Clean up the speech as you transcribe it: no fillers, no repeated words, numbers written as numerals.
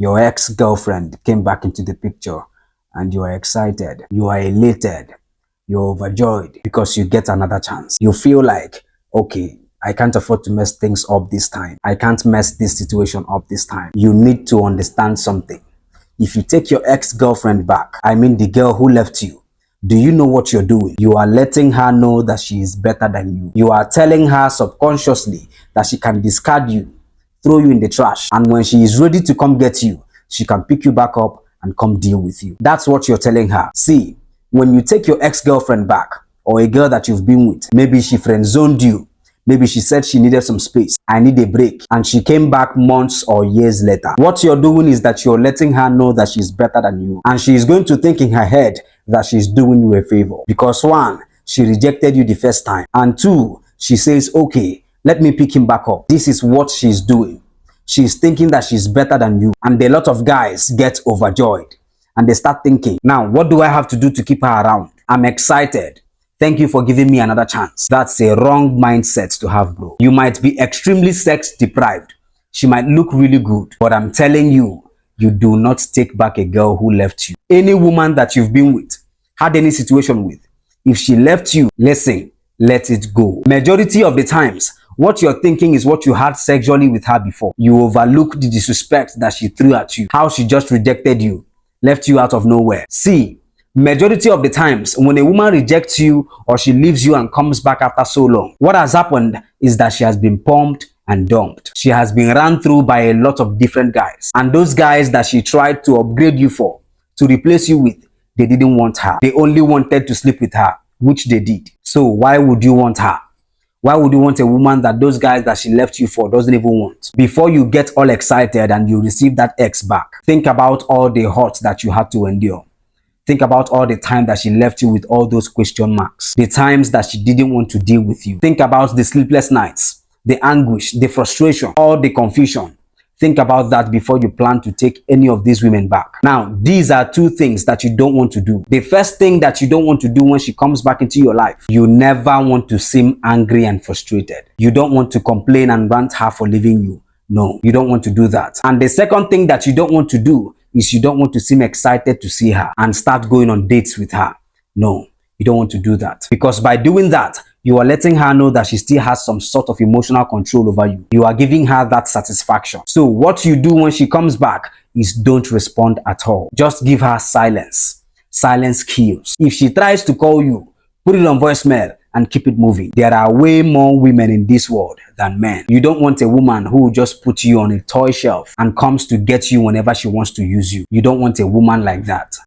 Your ex-girlfriend came back into the picture and you are excited, you are elated, you're overjoyed because you get another chance. You feel like, okay, I can't afford to mess things up this time. I can't mess this situation up this time. You need to understand something. If you take your ex-girlfriend back, I mean the girl who left you, do you know what you're doing? You are letting her know that she is better than you. You are telling her subconsciously that she can discard you, throw you in the trash, and when she is ready to come get you, she can pick you back up and come deal with you. That's what you're telling her. See, when you take your ex-girlfriend back, or a girl that you've been with, maybe she friend-zoned you, maybe she said she needed some space, I need a break, and she came back months or years later. What you're doing is that you're letting her know that she's better than you, and she's going to think in her head that she's doing you a favor. Because one, she rejected you the first time, and two, she says, okay, let me pick him back up. This is what she's doing. She's thinking that she's better than you, and a lot of guys get overjoyed, and they start thinking, now, what do I have to do to keep her around? I'm excited. Thank you for giving me another chance. That's a wrong mindset to have, bro. You might be extremely sex deprived. She might look really good, but I'm telling you, you do not take back a girl who left you. Any woman that you've been with, had any situation with, if she left you, listen, let it go. Majority of the times, what you're thinking is what you had sexually with her before. You overlook the disrespect that she threw at you, how she just rejected you, left you out of nowhere. See, majority of the times, when a woman rejects you or she leaves you and comes back after so long, what has happened is that she has been pumped and dumped. She has been run through by a lot of different guys. And those guys that she tried to upgrade you for, to replace you with, they didn't want her. They only wanted to sleep with her, which they did. So why would you want her? Why would you want a woman that those guys that she left you for doesn't even want? Before you get all excited and you receive that ex back, think about all the hurt that you had to endure. Think about all the time that she left you with all those question marks. The times that she didn't want to deal with you. Think about the sleepless nights, the anguish, the frustration, all the confusion. Think about that before you plan to take any of these women back. Now, these are two things that you don't want to do. The first thing that you don't want to do when she comes back into your life, you never want to seem angry and frustrated. You don't want to complain and rant her for leaving you. No, you don't want to do that. And the second thing that you don't want to do is you don't want to seem excited to see her and start going on dates with her. No, you don't want to do that. Because by doing that, you are letting her know that she still has some sort of emotional control over you. You are giving her that satisfaction. So what you do when she comes back is don't respond at all. Just give her silence. Silence kills. If she tries to call you, put it on voicemail and keep it moving. There are way more women in this world than men. You don't want a woman who will just put you on a toy shelf and comes to get you whenever she wants to use you. You don't want a woman like that.